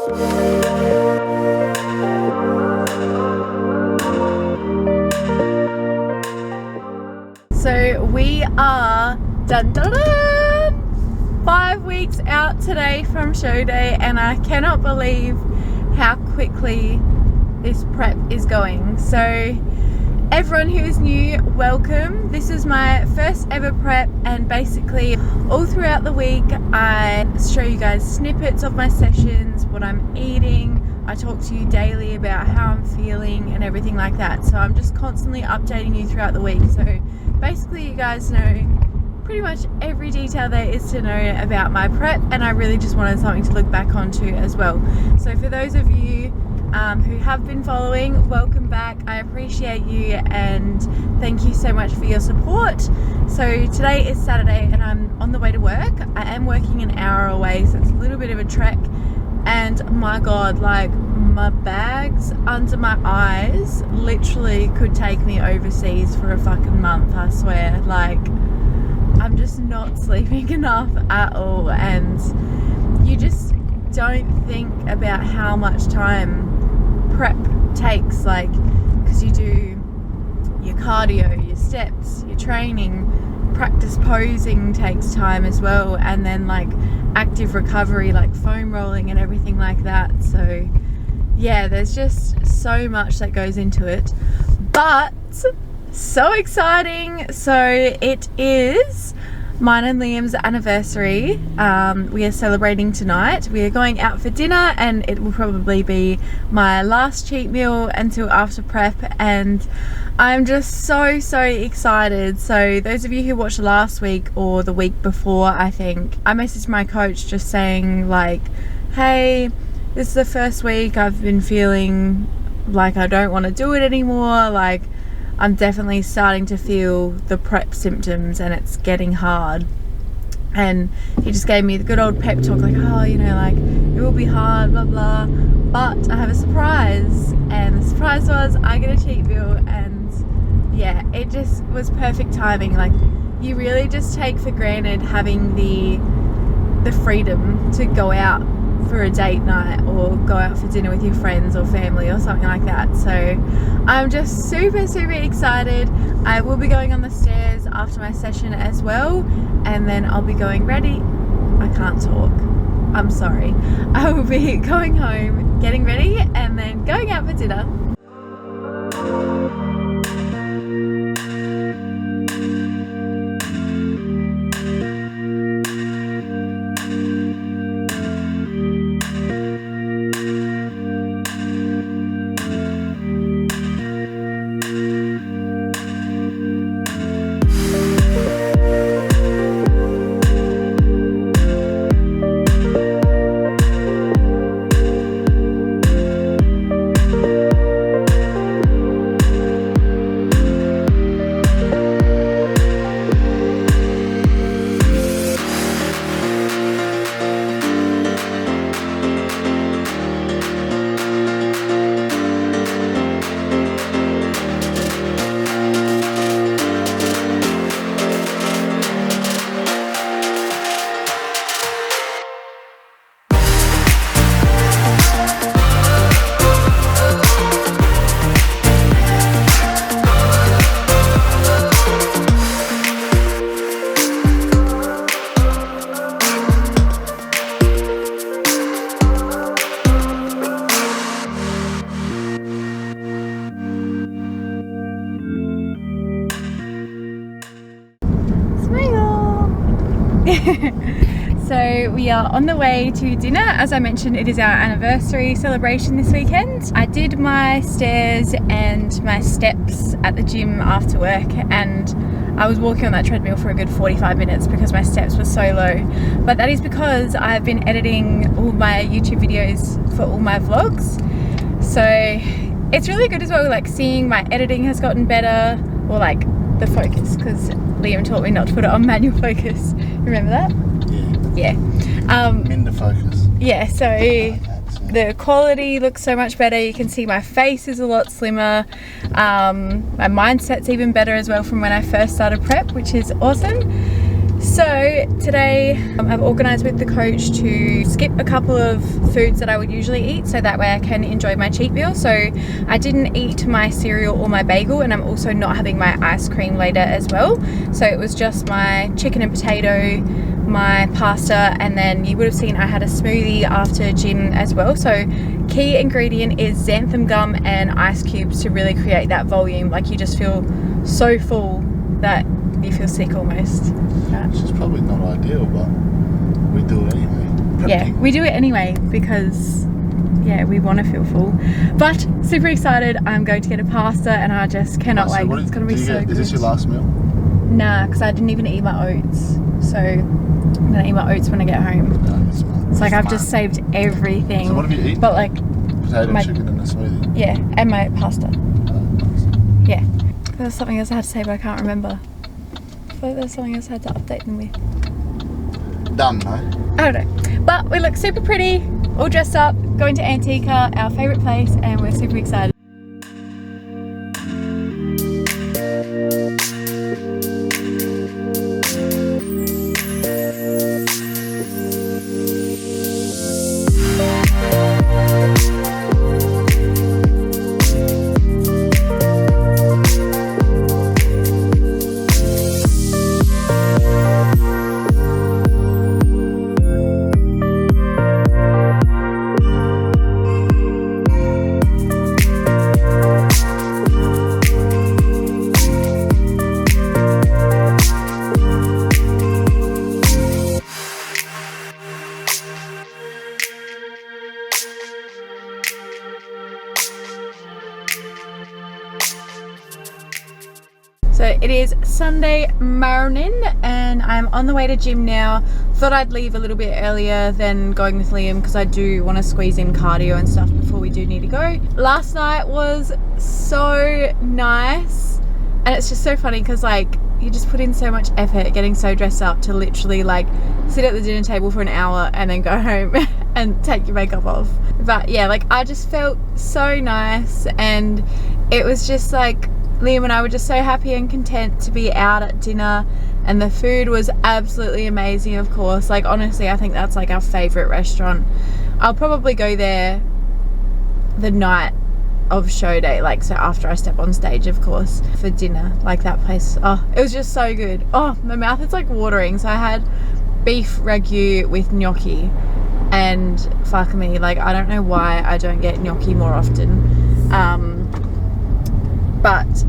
So we are dun, dun, dun, 5 weeks out today from show day, and I cannot believe how quickly this prep is going. So everyone who is new, welcome. This is my first ever prep, and basically all throughout the week I show you guys snippets of my sessions, what I'm eating. I talk to you daily about how I'm feeling and everything like that. So I'm just constantly updating you throughout the week. So basically you guys know pretty much every detail there is to know about my prep, and I really just wanted something to look back onto as well. So for those of you who have been following, welcome back. I appreciate you and thank you so much for your support. So today is Saturday and I'm on the way to work. I am working an hour away, so it's a little bit of a trek, and my god, like my bags under my eyes literally could take me overseas for a fucking month, I swear. Like, I'm just not sleeping enough at all, and you just don't think about how much time prep takes, like, because you do your cardio, your steps, your training, practice posing takes time as well, and then like active recovery like foam rolling and everything like that. So yeah, there's just so much that goes into it, but so exciting. So it is mine and Liam's anniversary. We are celebrating tonight. We are going out for dinner, and it will probably be my last cheat meal until after prep, and I'm just so excited. So those of you who watched last week or the week before, I think I messaged my coach just saying like, hey, this is the first week I've been feeling like I don't want to do it anymore. Like, I'm definitely starting to feel the prep symptoms and it's getting hard. And he just gave me the good old pep talk, like, oh, you know, like, it will be hard, blah blah, but I have a surprise. And the surprise was I get a cheat meal, and yeah, it just was perfect timing. Like, you really just take for granted having the freedom to go out for a date night or go out for dinner with your friends or family or something like that. So I'm just super excited. I will be going on the stairs after my session as well, and then I'll be going ready. I can't talk, I'm sorry. I will be going home, getting ready, and then going out for dinner. So we are on the way to dinner. As I mentioned, it is our anniversary celebration this weekend. I did my stairs and my steps at the gym after work, and I was walking on that treadmill for a good 45 minutes because my steps were so low. But that is because I've been editing all my YouTube videos for all my vlogs. So it's really good as well, like seeing my editing has gotten better, or like the focus, because Liam taught me not to put it on manual focus. Remember that? Yeah. Minder focus. Yeah, so the quality looks so much better. You can see my face is a lot slimmer. My mindset's even better as well from when I first started prep, which is awesome. So today I've organised with the coach to skip a couple of foods that I would usually eat so that way I can enjoy my cheat meal. So I didn't eat my cereal or my bagel, and I'm also not having my ice cream later as well. So it was just my chicken and potato, my pasta, and then you would have seen I had a smoothie after gym as well. So key ingredient is xanthan gum and ice cubes to really create that volume. Like you just feel so full that you feel sick almost. Which is probably not ideal, but we do it anyway. Yeah, we do it anyway because we want to feel full. But super excited. I'm going to get a pasta and I just cannot wait. It's going to be so good. Is this your last meal? Nah, because I didn't even eat my oats. So I'm going to eat my oats when I get home. No, it's smart. It's like I've just saved everything. So what have you eaten? But like potato, chicken and a smoothie? Yeah, and my pasta. Nice. Yeah. There was something else I had to say but I can't remember. I feel like there's something else I had to update them with. Done, no? I don't know. But we look super pretty, all dressed up, going to Antica, our favourite place, and we're super excited. So it is Sunday morning and I'm on the way to gym now. Thought I'd leave a little bit earlier than going with Liam because I do want to squeeze in cardio and stuff before we do need to go. Last night was so nice and it's just so funny because like you just put in so much effort getting so dressed up to literally like sit at the dinner table for an hour and then go home and take your makeup off. But yeah, like I just felt so nice and it was just like Liam and I were just so happy and content to be out at dinner, and the food was absolutely amazing, of course. Like honestly, I think that's like our favourite restaurant. I'll probably go there the night of show day, like so after I step on stage, of course, for dinner. Like that place, oh, it was just so good. Oh, my mouth is like watering. So I had beef ragu with gnocchi, and fuck me, like I don't know why I don't get gnocchi more often. But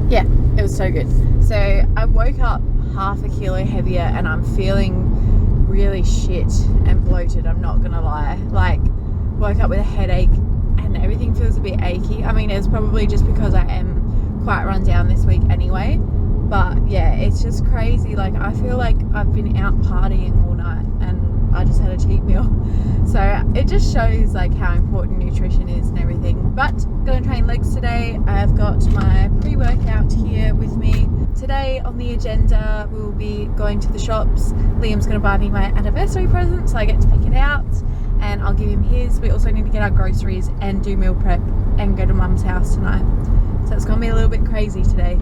yeah, it was so good. So I woke up half a kilo heavier and I'm feeling really shit and bloated, I'm not gonna lie. Like woke up with a headache and everything feels a bit achy. I mean, it's probably just because I am quite run down this week anyway, but yeah, it's just crazy. Like I feel like I've been out partying all night and I just had a cheat meal. So it just shows like how important nutrition is and everything. But gonna train legs today. I've got my pre-workout here with me. Today on the agenda we'll be going to the shops. Liam's gonna buy me my anniversary present so I get to pick it out and I'll give him his. We also need to get our groceries and do meal prep and go to mum's house tonight. So it's gonna be a little bit crazy today.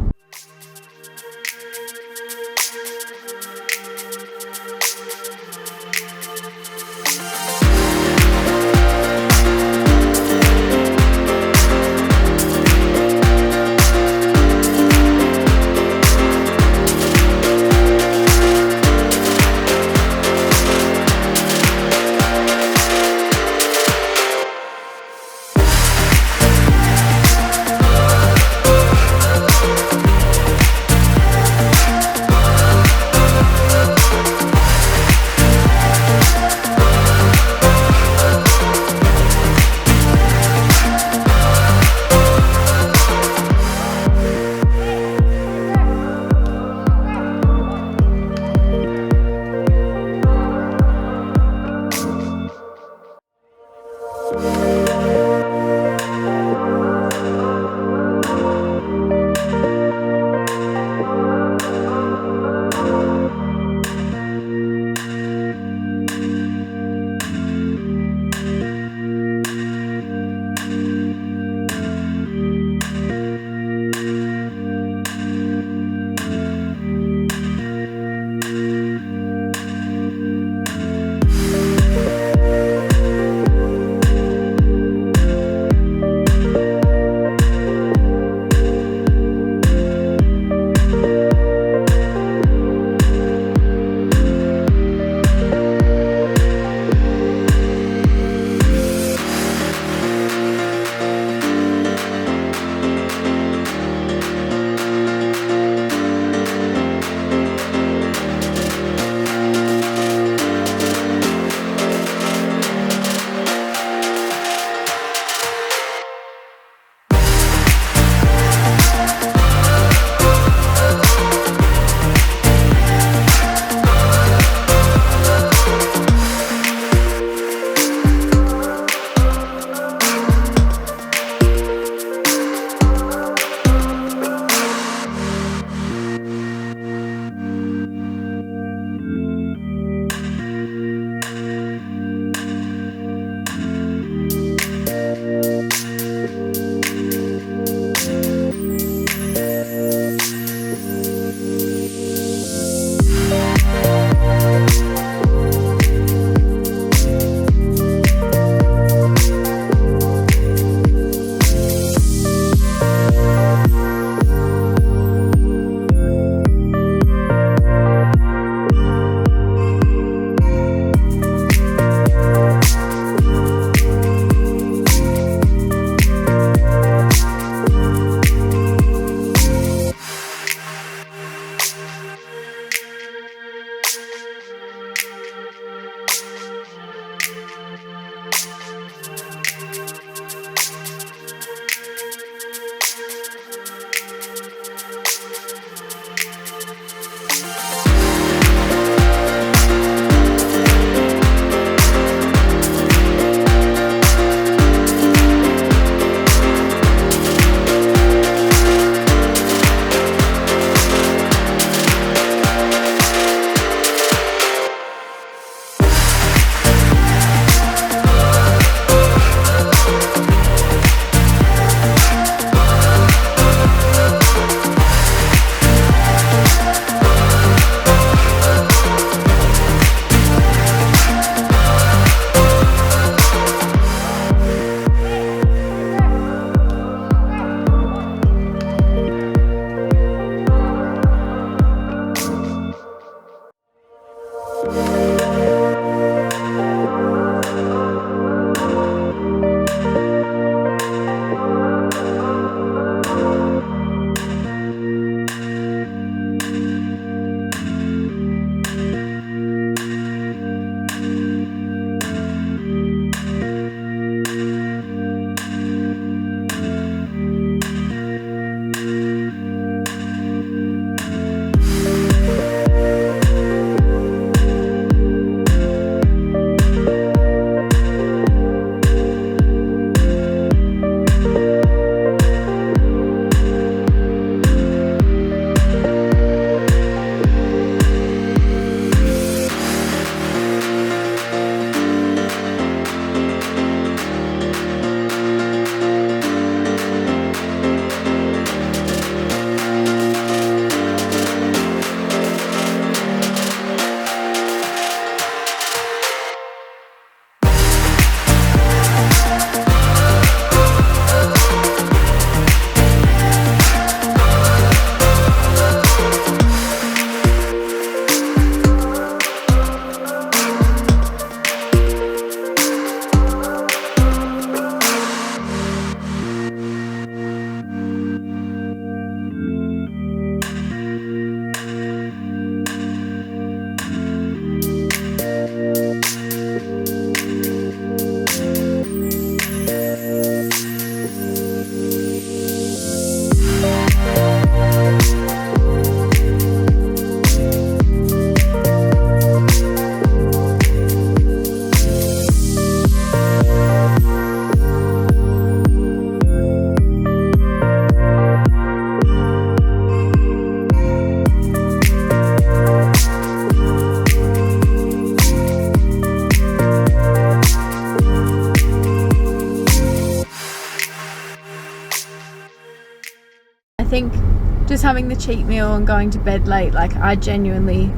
just having the cheat meal and going to bed late, like I genuinely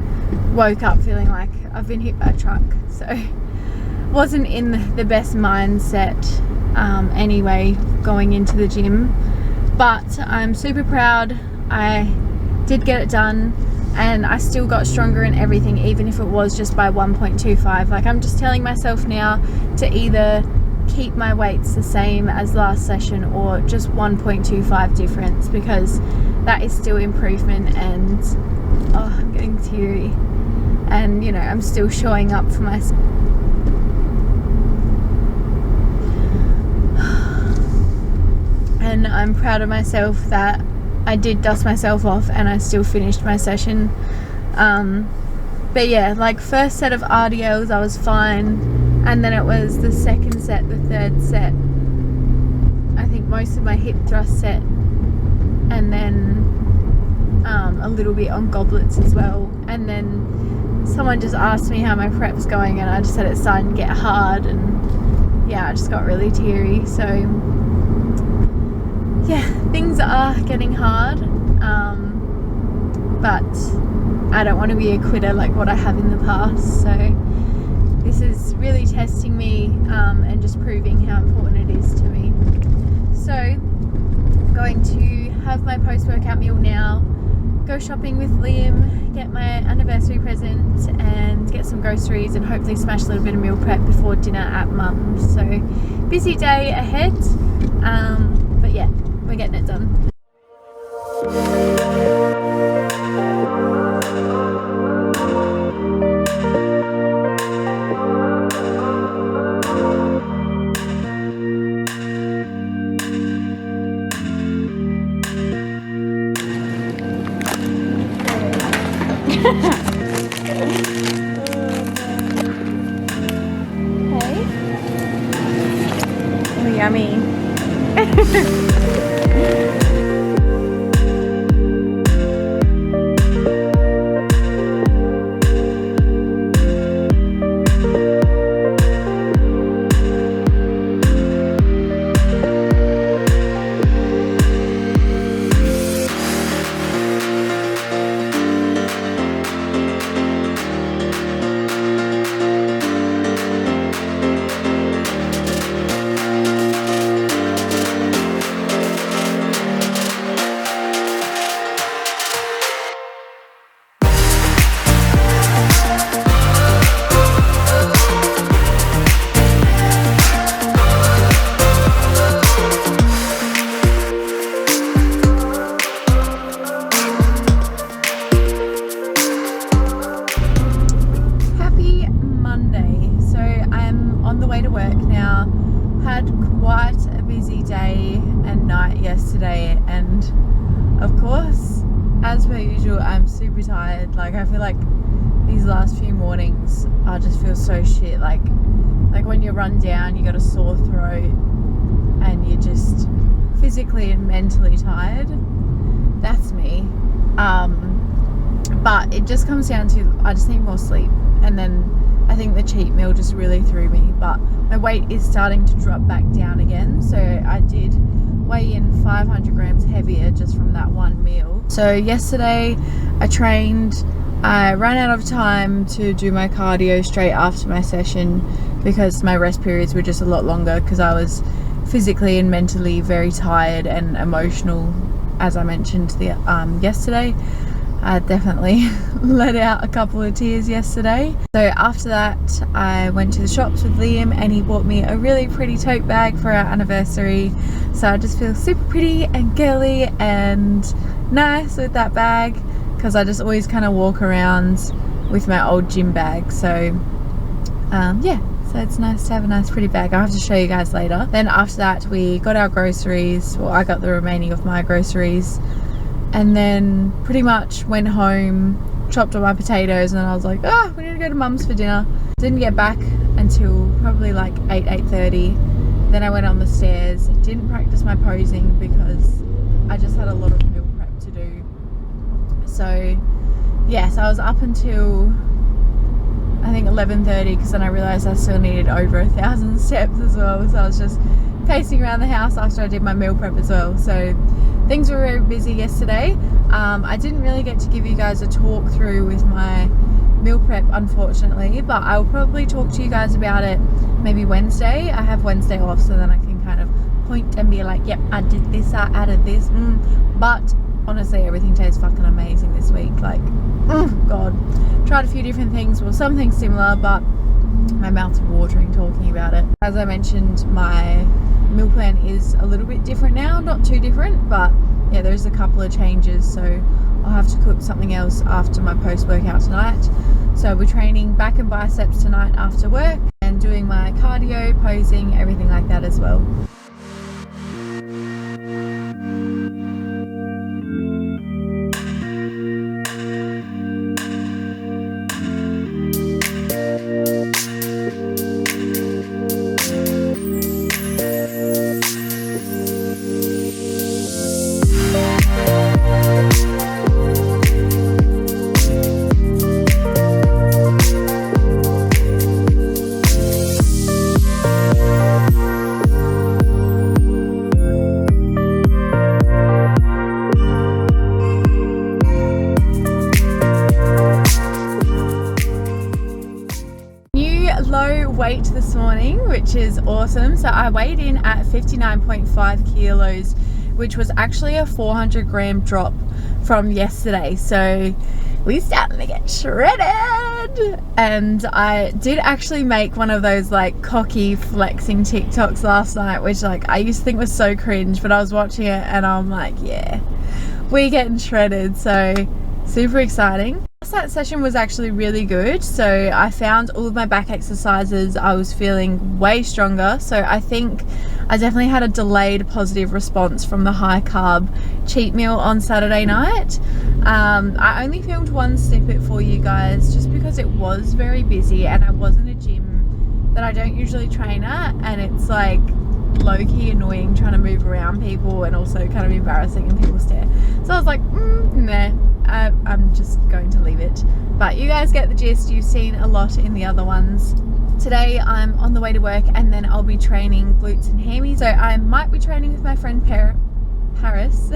woke up feeling like I've been hit by a truck. So wasn't in the best mindset anyway going into the gym, but I'm super proud. I did get it done, and I still got stronger in everything, even if it was just by 1.25. Like, I'm just telling myself now to either keep my weights the same as last session or just 1.25 difference, because that is still improvement. And oh, I'm getting teary, and you know, I'm still showing up for myself. And I'm proud of myself that I did dust myself off and I still finished my session. But yeah, like first set of RDLs I was fine, and then it was the second set, the third set, I think most of my hip thrust set, and then a little bit on goblets as well. And then someone just asked me how my prep's going, and I just said it's starting to get hard, and yeah, I just got really teary. So yeah, things are getting hard, but I don't want to be a quitter like what I have in the past. So this is really testing me and just proving how important it is to me. So I'm going to have my post-workout meal now, go shopping with Liam, get my anniversary present, and get some groceries, and hopefully smash a little bit of meal prep before dinner at Mum's. So busy day ahead, but yeah, we're getting it done. Oh, yummy. Yesterday, and of course, as per usual, I'm super tired. Like, I feel like these last few mornings I just feel so shit. Like when you run down, you got a sore throat and you're just physically and mentally tired. That's me. But it just comes down to I just need more sleep, and then I think the cheat meal just really threw me. But my weight is starting to drop back down again, so I did weigh in 500 grams heavier just from that one meal. So yesterday I trained, I ran out of time to do my cardio straight after my session because my rest periods were just a lot longer, because I was physically and mentally very tired and emotional, as I mentioned yesterday. I definitely let out a couple of tears yesterday. So after that I went to the shops with Liam, and he bought me a really pretty tote bag for our anniversary. So I just feel super pretty and girly and nice with that bag, because I just always kind of walk around with my old gym bag. So yeah, so it's nice to have a nice pretty bag. I'll have to show you guys later. Then after that we got our groceries, well, I got the remaining of my groceries, and then pretty much went home, chopped up my potatoes, and then I was like, we need to go to Mum's for dinner. Didn't get back until probably like 8:30. Then I went on the stairs, didn't practice my posing because I just had a lot of meal prep to do. So yes, I was up until I think 11:30, because then I realised I still needed over 1,000 steps as well. So I was just pacing around the house after I did my meal prep as well. So things were very busy yesterday. I didn't really get to give you guys a talk through with my meal prep, unfortunately, but I'll probably talk to you guys about it maybe Wednesday. I have Wednesday off, so then I can kind of point and be like, yep, I did this, I added this. But honestly, everything tastes fucking amazing this week. Like, God, tried a few different things, well, something similar, but my mouth's watering talking about it. As I mentioned, my meal plan is a little bit different now, not too different, but yeah, there's a couple of changes. So I'll have to cook something else after my post-workout tonight. So we're training back and biceps tonight after work and doing my cardio, posing, everything like that as well. Low weight this morning, which is awesome. So I weighed in at 59.5 kilos, which was actually a 400 gram drop from yesterday. So we're starting to get shredded. And I did actually make one of those like cocky flexing TikToks last night, which like I used to think was so cringe, but I was watching it and I'm like, yeah, we're getting shredded. So super exciting. That session was actually really good. So I found all of my back exercises, I was feeling way stronger. So I think I definitely had a delayed positive response from the high carb cheat meal on Saturday night. I only filmed one snippet for you guys just because it was very busy and I was in a gym that I don't usually train at, and it's like low-key annoying trying to move around people and also kind of embarrassing and people stare. So I was like, nah, I'm just going to leave it. But you guys get the gist. You've seen a lot in the other ones. Today I'm on the way to work and then I'll be training glutes and hammies. So I might be training with my friend Paris,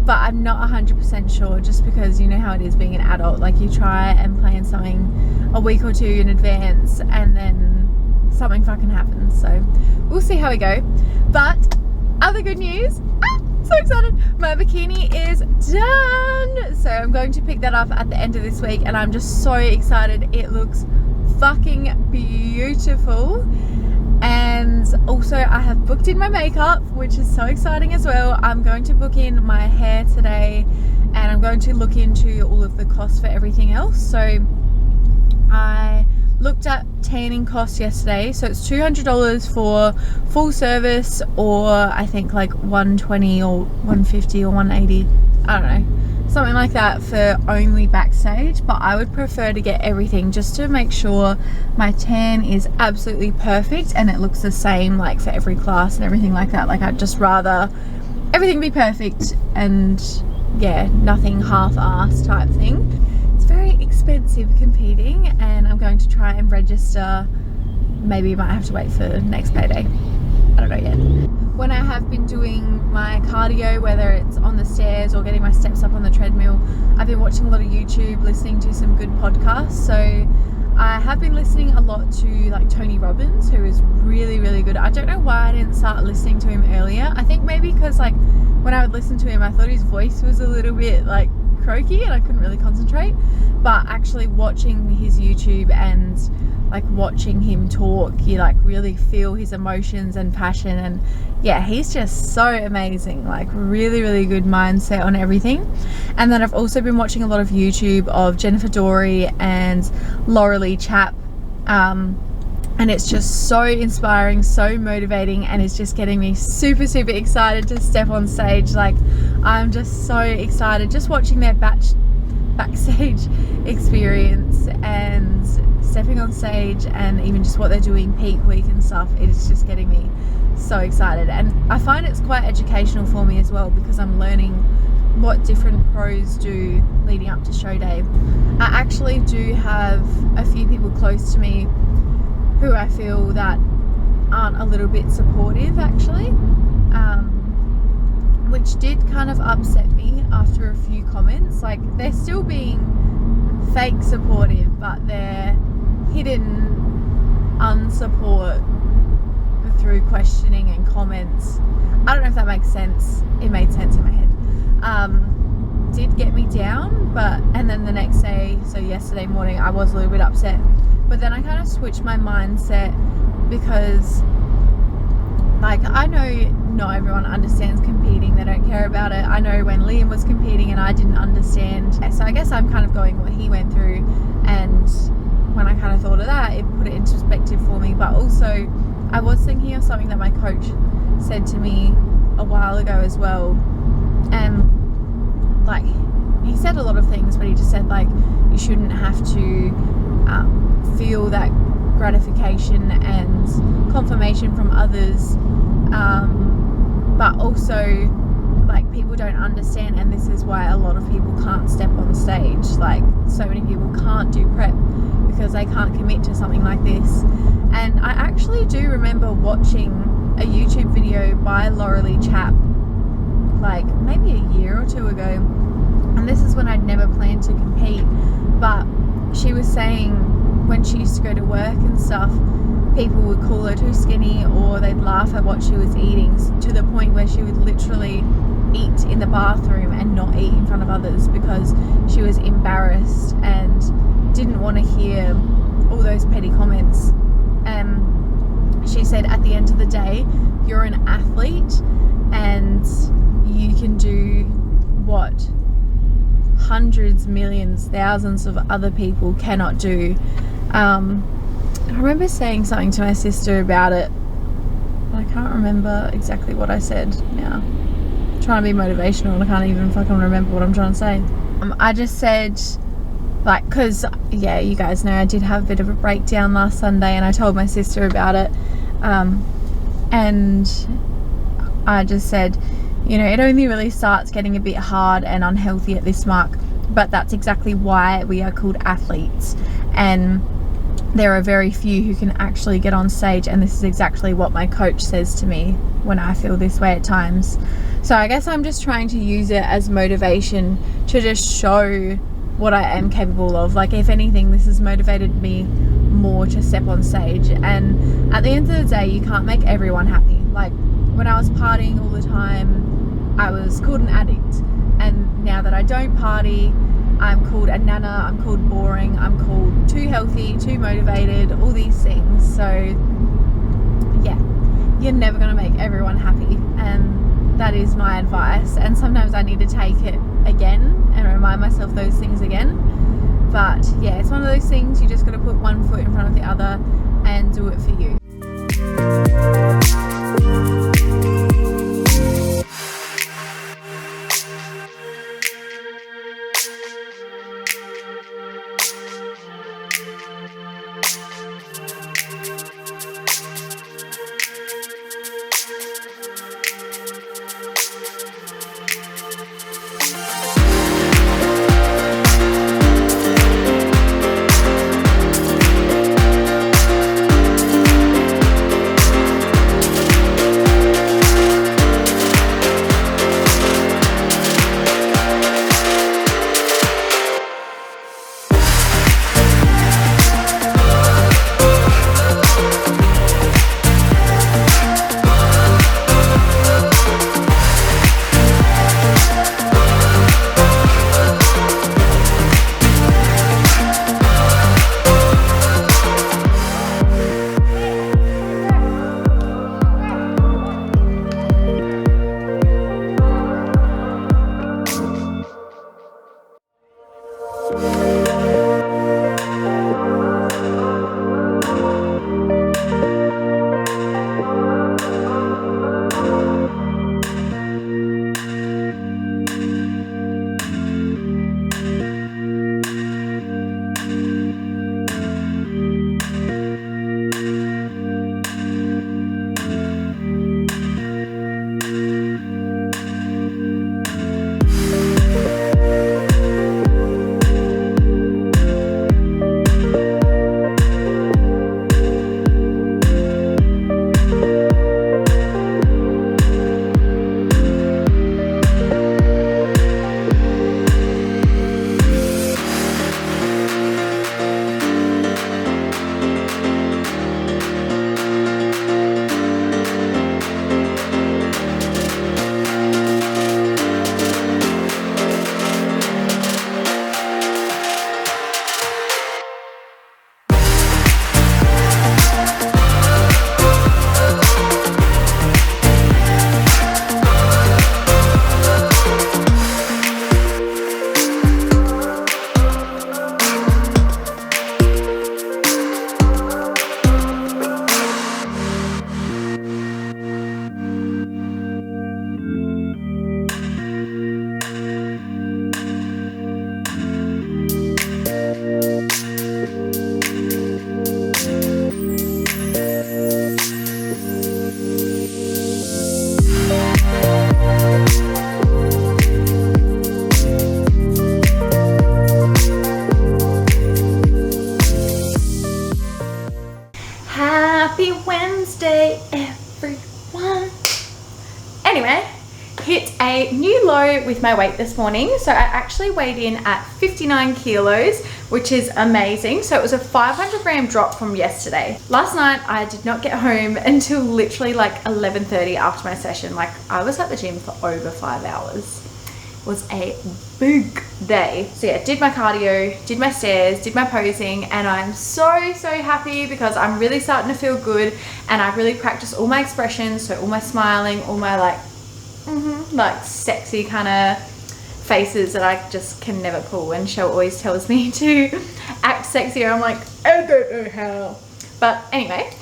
but I'm not 100% sure, just because you know how it is being an adult. Like, you try and plan something a week or two in advance and then something fucking happens. So we'll see how we go. But other good news, so excited, my bikini is done. So I'm going to pick that up at the end of this week and I'm just so excited. It looks fucking beautiful. And also I have booked in my makeup, which is so exciting as well. I'm going to book in my hair today and I'm going to look into all of the costs for everything else. So I looked at tanning costs yesterday, so it's $200 for full service, or I think like $120 or $150 or $180, I don't know, something like that for only backstage. But I would prefer to get everything just to make sure my tan is absolutely perfect and it looks the same like for every class and everything like that. Like, I'd just rather everything be perfect and yeah, nothing half-assed type thing. Very expensive competing, and I'm going to try and register. Maybe might have to wait for next payday, I don't know yet. When I have been doing my cardio, whether it's on the stairs or getting my steps up on the treadmill, I've been watching a lot of YouTube, listening to some good podcasts. So I have been listening a lot to like Tony Robbins, who is really, really good. I don't know why I didn't start listening to him earlier. I think maybe because like when I would listen to him, I thought his voice was a little bit like croaky and I couldn't really concentrate. But actually watching his YouTube and like watching him talk, you like really feel his emotions and passion, and yeah, he's just so amazing. Like, really, really good mindset on everything. And then I've also been watching a lot of YouTube of Jennifer Dory and Laurelie Chap, and it's just so inspiring, so motivating, and it's just getting me super, super excited to step on stage. Like, I'm just so excited just watching their backstage experience and stepping on stage, and even just what they're doing peak week and stuff. It's just getting me so excited, and I find it's quite educational for me as well, because I'm learning what different pros do leading up to show day. I actually do have a few people close to me who I feel that aren't a little bit supportive, actually. which did kind of upset me after a few comments. Like, they're still being fake supportive, but they're hidden unsupport through questioning and comments. I don't know if that makes sense. It made sense in my head. Did get me down, and then the next day, so yesterday morning, I was a little bit upset, but then I kind of switched my mindset, because like, I know not everyone understands competing, they don't care about it. I know when Liam was competing and I didn't understand, so I guess I'm kind of going what he went through, and when I kind of thought of that, it put it into perspective for me. But also, I was thinking of something that my coach said to me a while ago as well, and like, he said a lot of things, but he just said, like, you shouldn't have to feel that gratification and confirmation from others, but also, like, people don't understand, and this is why a lot of people can't step on stage. Like, so many people can't do prep because they can't commit to something like this. And I actually do remember watching a YouTube video by Laurelie Chapp, like maybe a year or two ago, and this is when I'd never planned to compete, but she was saying when she used to go to work and stuff, people would call her too skinny, or they'd laugh at what she was eating, to the point where she would literally eat in the bathroom and not eat in front of others because she was embarrassed and didn't want to hear all those petty comments. And she said, at the end of the day, you're an athlete and you can do what hundreds, millions, thousands of other people cannot do. I remember saying something to my sister about it, but I can't remember exactly what I said now. I'm trying to be motivational and I can't even fucking remember what I'm trying to say. I just said, like, because yeah, you guys know I did have a bit of a breakdown last Sunday, and I told my sister about it, and I just said, you know, it only really starts getting a bit hard and unhealthy at this mark, but that's exactly why we are called athletes, and there are very few who can actually get on stage, and this is exactly what my coach says to me when I feel this way at times. So I guess I'm just trying to use it as motivation to just show what I am capable of. Like, if anything, this has motivated me more to step on stage. And at the end of the day, you can't make everyone happy. Like, when I was partying all the time, I was called an addict, and now that I don't party, I'm called a nana, I'm called boring, I'm called too healthy, too motivated, all these things. So yeah, you're never going to make everyone happy, and that is my advice. And sometimes I need to take it again and remind myself those things again. But yeah, it's one of those things, you just got to put one foot in front of the other and do it for you. anyway, hit a new low with my weight this morning. So I actually weighed in at 59 kilos, which is amazing. So it was a 500 gram drop from yesterday. Last night I did not get home until literally like 11:30 after my session. Like I was at the gym for over 5 hours. It was a big day. So yeah, did my cardio, did my stairs, did my posing, and I'm so happy because I'm really starting to feel good, and I really practiced all my expressions, so all my smiling, all my like sexy kind of faces that I just can never pull, and Shell always tells me to act sexier. I'm like, I don't know how. But anyway,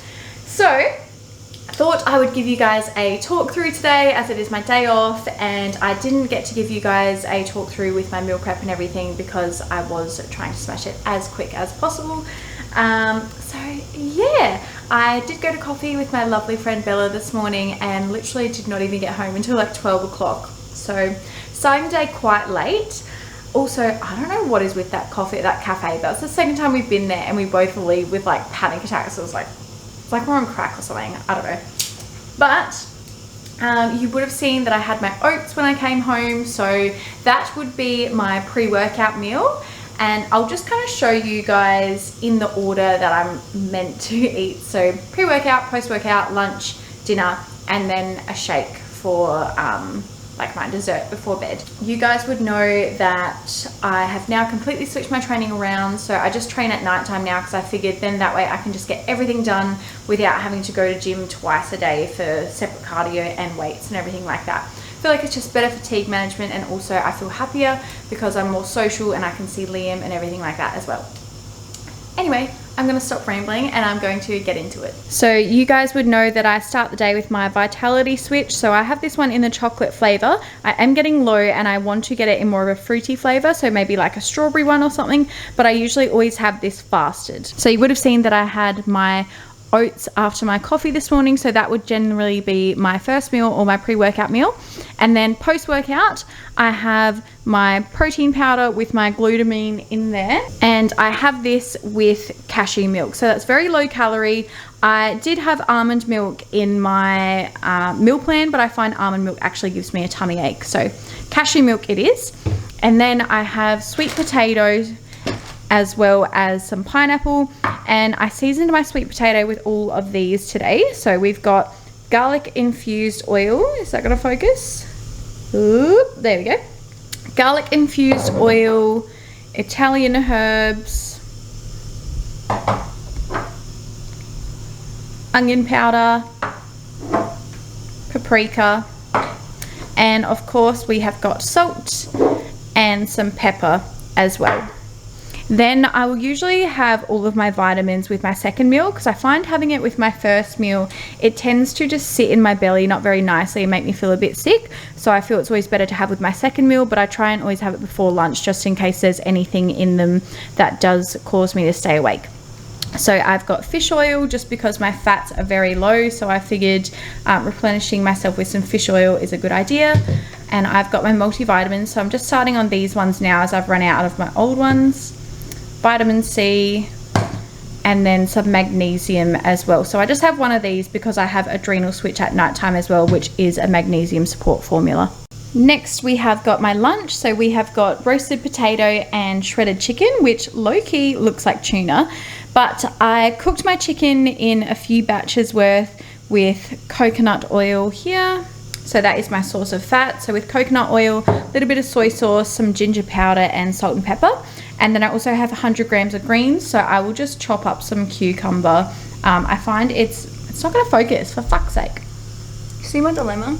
so I thought I would give you guys a talk through today as it is my day off, and I didn't get to give you guys a talk through with my meal prep and everything because I was trying to smash it as quick as possible. So yeah, I did go to coffee with my lovely friend Bella this morning and literally did not even get home until like 12 o'clock. So starting the day quite late. Also, I don't know what is with that coffee at that cafe, but it's the second time we've been there and we both leave with like panic attacks. So it's like we're on crack or something, I don't know. But you would have seen that I had my oats when I came home, so that would be my pre-workout meal. And I'll just kind of show you guys in the order that I'm meant to eat. So pre-workout, post-workout, lunch, dinner, and then a shake for like my dessert before bed. You guys would know that I have now completely switched my training around. So I just train at nighttime now because I figured then that way I can just get everything done without having to go to gym twice a day for separate cardio and weights and everything like that. I feel like it's just better fatigue management, and also I feel happier because I'm more social and I can see Liam and everything like that as well. Anyway, I'm going to stop rambling and I'm going to get into it. So you guys would know that I start the day with my Vitality Switch. So I have this one in the chocolate flavor. I am getting low and I want to get it in more of a fruity flavor, so maybe like a strawberry one or something, but I usually always have this fasted. So you would have seen that I had my oats after my coffee this morning, so that would generally be my first meal or my pre-workout meal. And then post-workout I have my protein powder with my glutamine in there, and I have this with cashew milk, so that's very low calorie. I did have almond milk in my meal plan, but I find almond milk actually gives me a tummy ache, so cashew milk it is. And then I have sweet potatoes as well as some pineapple, and I seasoned my sweet potato with all of these today. So we've got garlic infused oil. Is that gonna focus? Ooh, there we go. Garlic infused oil, Italian herbs, onion powder, paprika, and of course we have got salt and some pepper as well. Then I will usually have all of my vitamins with my second meal, because I find having it with my first meal, it tends to just sit in my belly not very nicely and make me feel a bit sick. So I feel it's always better to have with my second meal, but I try and always have it before lunch just in case there's anything in them that does cause me to stay awake. So I've got fish oil just because my fats are very low, so I figured replenishing myself with some fish oil is a good idea. And I've got my multivitamins, so I'm just starting on these ones now as I've run out of my old ones. Vitamin C, and then some magnesium as well. So I just have one of these because I have Adrenal Switch at nighttime as well, which is a magnesium support formula. Next we have got my lunch. So we have got roasted potato and shredded chicken, which low-key looks like tuna, but I cooked my chicken in a few batches worth with coconut oil here. So that is my source of fat. So with coconut oil, a little bit of soy sauce, some ginger powder and salt and pepper. And then I also have 100 grams of greens, so I will just chop up some cucumber. I find it's not gonna focus, for fuck's sake. See my dilemma?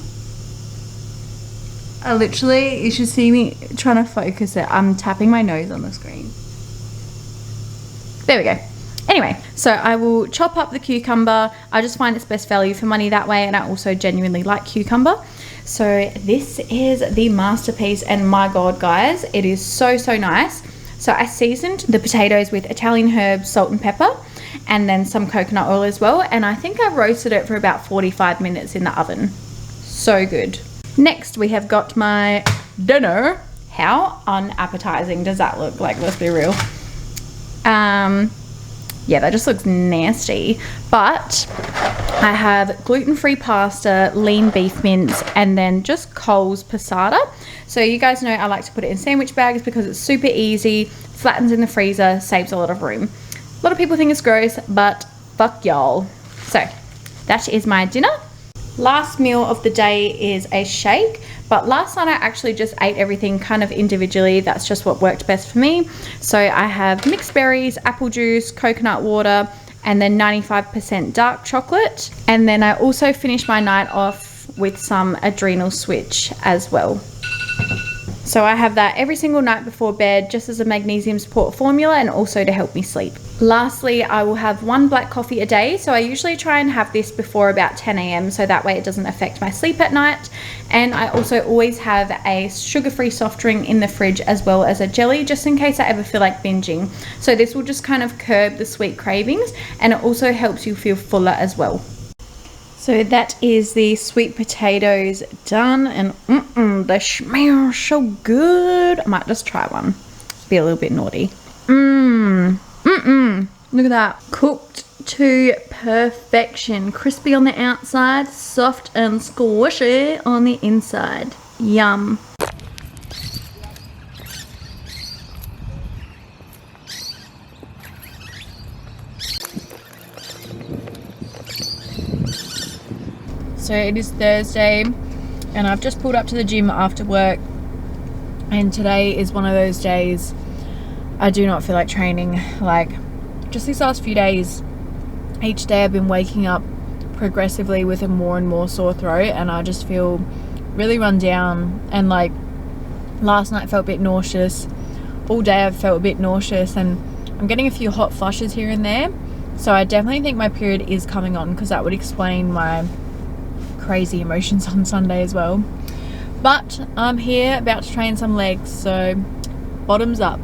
I literally, you should see me trying to focus it. I'm tapping my nose on the screen. There we go. Anyway, so I will chop up the cucumber. I just find it's best value for money that way, and I also genuinely like cucumber. So this is the masterpiece, and my God, guys, it is so nice. So I seasoned the potatoes with Italian herbs, salt and pepper, and then some coconut oil as well. And I think I roasted it for about 45 minutes in the oven. So good. Next, we have got my dinner. How unappetizing does that look? Like, let's be real. Yeah, that just looks nasty. But I have gluten-free pasta, lean beef mince, and then just Coles passata. So you guys know I like to put it in sandwich bags because it's super easy, flattens in the freezer, saves a lot of room. A lot of people think it's gross, but fuck y'all. So that is my dinner. Last meal of the day is a shake, but last night I actually just ate everything kind of individually. That's just what worked best for me. So I have mixed berries, apple juice, coconut water, and then 95% dark chocolate. And then I also finished my night off with some adrenal switch as well. So I have that every single night before bed, just as a magnesium support formula and also to help me sleep. Lastly, I will have 1 black coffee a day. So I usually try and have this before about 10 a.m. so that way it doesn't affect my sleep at night. And I also always have a sugar-free soft drink in the fridge as well as a jelly, just in case I ever feel like binging. So this will just kind of curb the sweet cravings, and it also helps you feel fuller as well. So that is the sweet potatoes done, and they smell so good. I might just try one. Be a little bit naughty. Look at that. Cooked to perfection. Crispy on the outside, soft and squishy on the inside. Yum. So it is Thursday and I've just pulled up to the gym after work, and today is one of those days I do not feel like training. Like, just these last few days, each day I've been waking up progressively with a more and more sore throat, and I just feel really run down. And like last night I felt a bit nauseous. All day I've felt a bit nauseous, and I'm getting a few hot flushes here and there. So I definitely think my period is coming on, because that would explain my crazy emotions on Sunday as well. But I'm here about to train some legs, so bottoms up.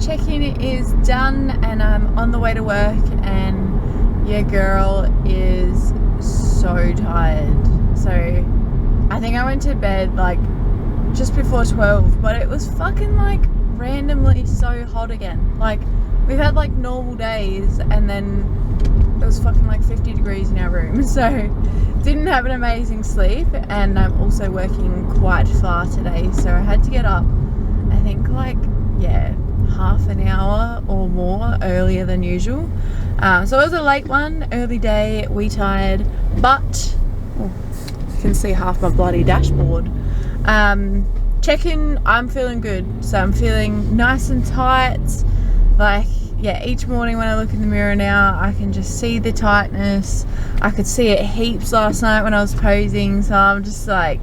check-in is done and I'm on the way to work, and your girl is so tired. So I think I went to bed like just before 12, but it was fucking like randomly so hot again. Like we've had like normal days and then it was fucking like 50 degrees in our room, so didn't have an amazing sleep. And I'm also working quite far today, so I had to get up, I think like, yeah, half an hour or more earlier than usual. So it was a late one, early day, we tired, but you can see half my bloody dashboard. Check-in, I'm feeling good, so I'm feeling nice and tight. Like, yeah, each morning when I look in the mirror now, I can just see the tightness. I could see it heaps last night when I was posing, so I'm just like,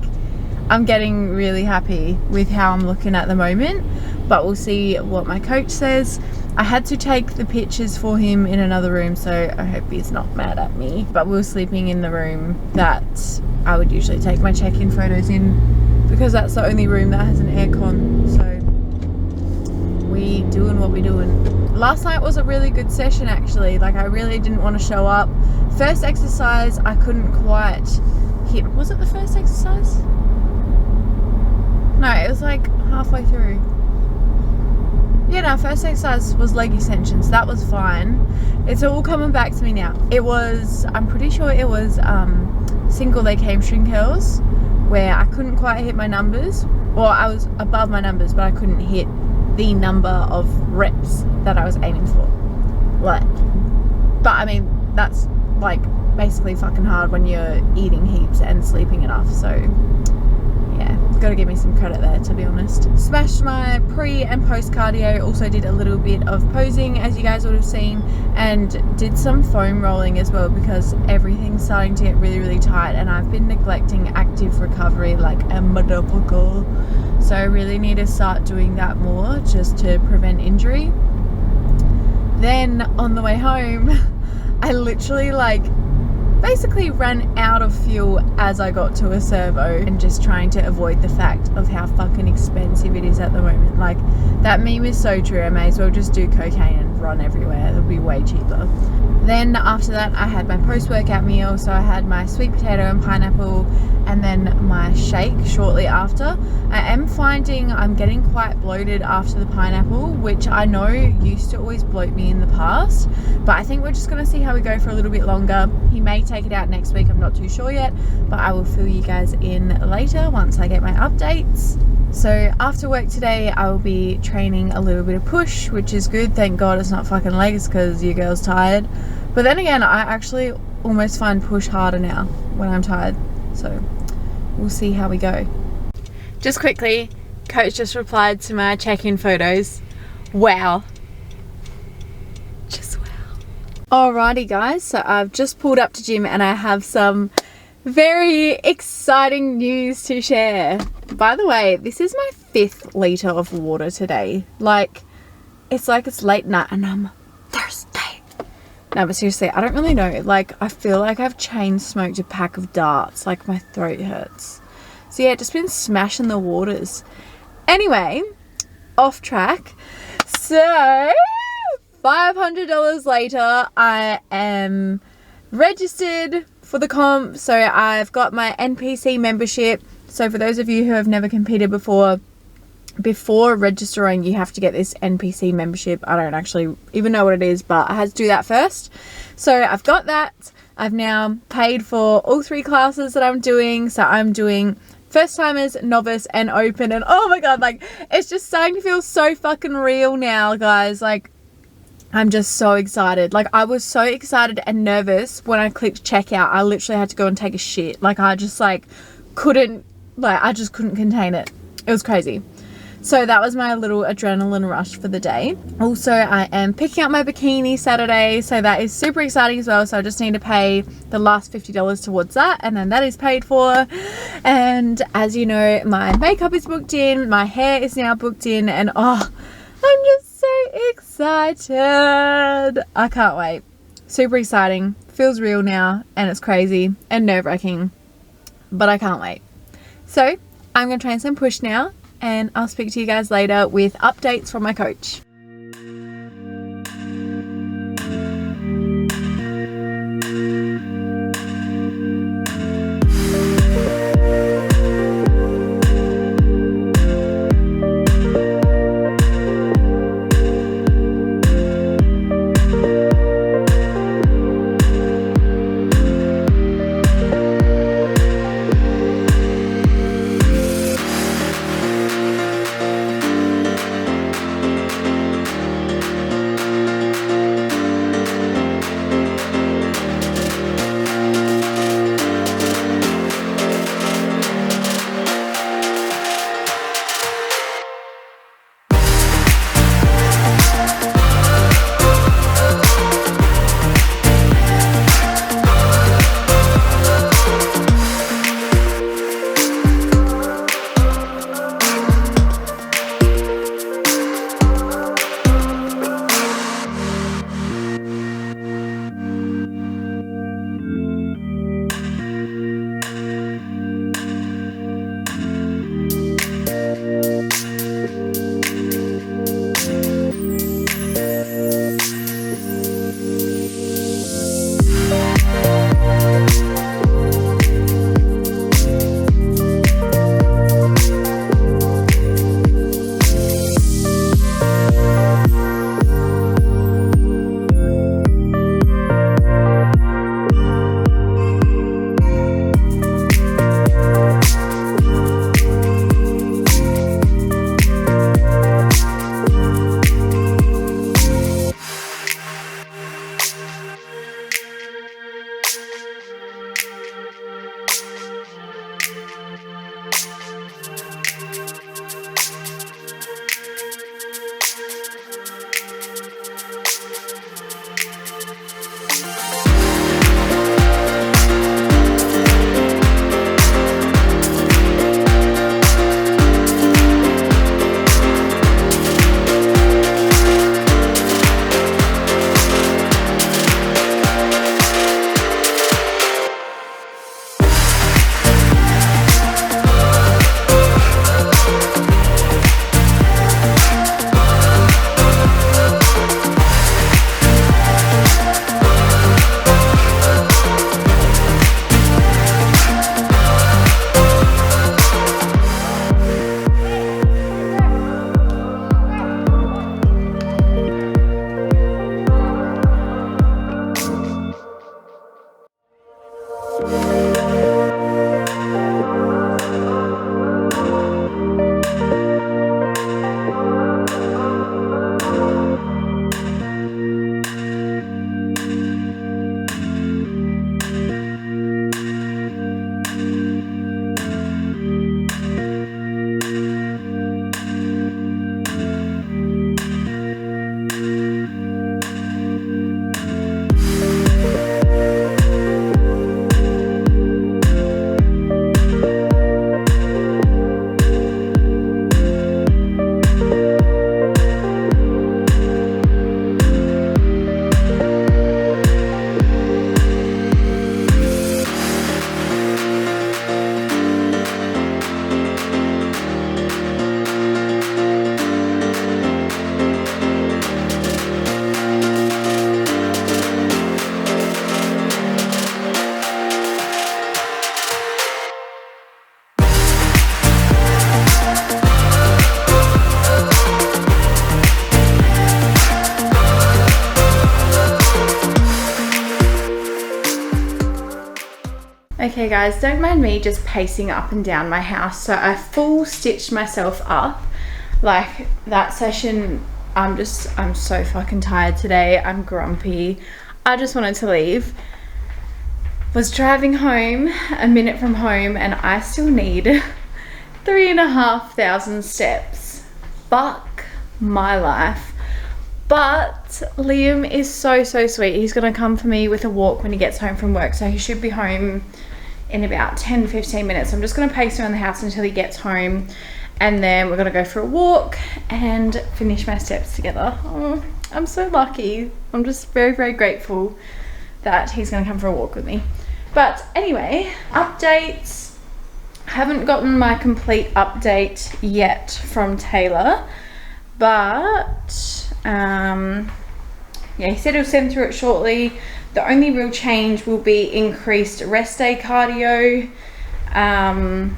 I'm getting really happy with how I'm looking at the moment, but we'll see what my coach says. I had to take the pictures for him in another room, so I hope he's not mad at me, but we were sleeping in the room that I would usually take my check-in photos in, because that's the only room that has an aircon, so we doing what we doing. Last night was a really good session actually. Like I really didn't want to show up. First exercise I couldn't quite hit. Was it the first exercise? No, it was like halfway through. Yeah, no, first exercise was leg extensions. That was fine. It's all coming back to me now. It was, I'm pretty sure it was single leg hamstring curls, where I couldn't quite hit my numbers. Well, I was above my numbers, but I couldn't hit the number of reps that I was aiming for. What? But I mean, that's like basically fucking hard when you're eating heaps and sleeping enough, so yeah, gotta give me some credit there, to be honest. Smashed my pre and post cardio, also did a little bit of posing as you guys would have seen, and did some foam rolling as well, because everything's starting to get really, really tight and I've been neglecting active recovery like a motherfucker. So I really need to start doing that more just to prevent injury. Then on the way home, I literally like basically ran out of fuel as I got to a servo, and just trying to avoid the fact of how fucking expensive it is at the moment. Like that meme is so true. I may as well just do cocaine and run everywhere. It'll be way cheaper. Then after that I had my post-workout meal, so I had my sweet potato and pineapple and then my shake shortly after. I am finding I'm getting quite bloated after the pineapple, which I know used to always bloat me in the past, but I think we're just going to see how we go for a little bit longer. He may take it out next week, I'm not too sure yet, but I will fill you guys in later once I get my updates. So after work today I will be training a little bit of push, which is good. Thank God it's not fucking legs, because your girl's tired. But then again, I actually almost find push harder now when I'm tired, so we'll see how we go. Just quickly, coach just replied to my check-in photos. Wow. Just wow. Alrighty guys, so I've just pulled up to gym and I have some very exciting news to share. By the way, this is my 5th litre of water today. Like it's late night and I'm thirsty. No, but seriously, I don't really know. Like, I feel like I've chain smoked a pack of darts. Like, my throat hurts. So, yeah, just been smashing the waters. Anyway, off track. So, $500 later, I am registered for the comp. So, I've got my NPC membership. So, for those of you who have never competed before registering, you have to get this NPC membership. I don't actually even know what it is, but I had to do that first. So I've got that. I've now paid for all 3 classes that I'm doing. So I'm doing first timers, novice, and open. And oh my god, like it's just starting to feel so fucking real now, guys. Like I'm just so excited. Like I was so excited and nervous when I clicked checkout. I literally had to go and take a shit. Like I just couldn't contain it. It was crazy. So that was my little adrenaline rush for the day. Also, I am picking up my bikini Saturday, so that is super exciting as well. So I just need to pay the last $50 towards that, and then that is paid for. And as you know, my makeup is booked in, my hair is now booked in, and oh, I'm just so excited. I can't wait. Super exciting. Feels real now, and it's crazy and nerve-wracking, but I can't wait. So I'm going to train some push now, and I'll speak to you guys later with updates from my coach. Okay guys, don't mind me just pacing up and down my house. So I full stitched myself up. Like that session, I'm so fucking tired today. I'm grumpy. I just wanted to leave. Was driving home, a minute from home, and I still need 3,500 steps. Fuck my life. But Liam is so sweet. He's gonna come for me with a walk when he gets home from work, so he should be home in about 10-15 minutes. I'm just gonna pace around the house until he gets home, and then we're gonna go for a walk and finish my steps together. Oh, I'm so lucky. I'm just very grateful that he's gonna come for a walk with me. But anyway, updates. Haven't gotten my complete update yet from Taylor, but yeah, he said he'll send through it shortly. The only real change will be increased rest day cardio, and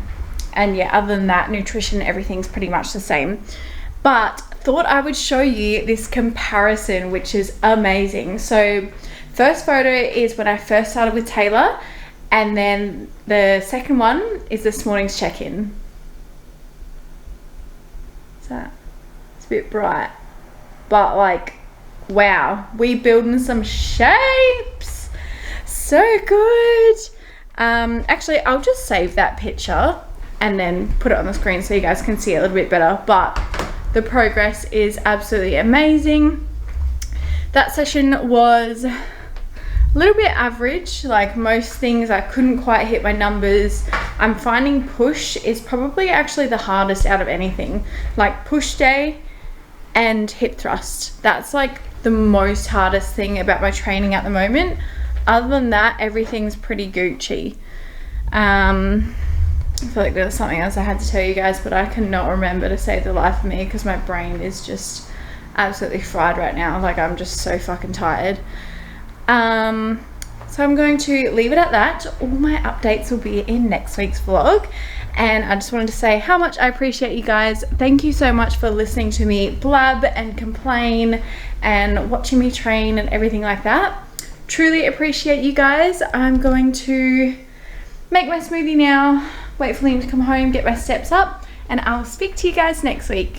yeah, other than that, nutrition, everything's pretty much the same. But thought I would show you this comparison, which is amazing. So first photo is when I first started with Taylor, and then the second one is this morning's check-in. It's a bit bright, but like, wow, we building some shapes. So good. Actually, I'll just save that picture and then put it on the screen so you guys can see it a little bit better. But the progress is absolutely amazing. That session was a little bit average. Like most things, I couldn't quite hit my numbers. I'm finding push is probably actually the hardest out of anything. Like push day and hip thrust. That's like the most hardest thing about my training at the moment. Other than that, everything's pretty Gucci. I feel like there was something else I had to tell you guys, but I cannot remember to save the life of me because my brain is just absolutely fried right now. Like I'm just so fucking tired. So I'm going to leave it at that. All my updates will be in next week's vlog. And I just wanted to say how much I appreciate you guys. Thank you so much for listening to me blab and complain and watching me train and everything like that. Truly appreciate you guys. I'm going to make my smoothie now, wait for Liam to come home, get my steps up, and I'll speak to you guys next week.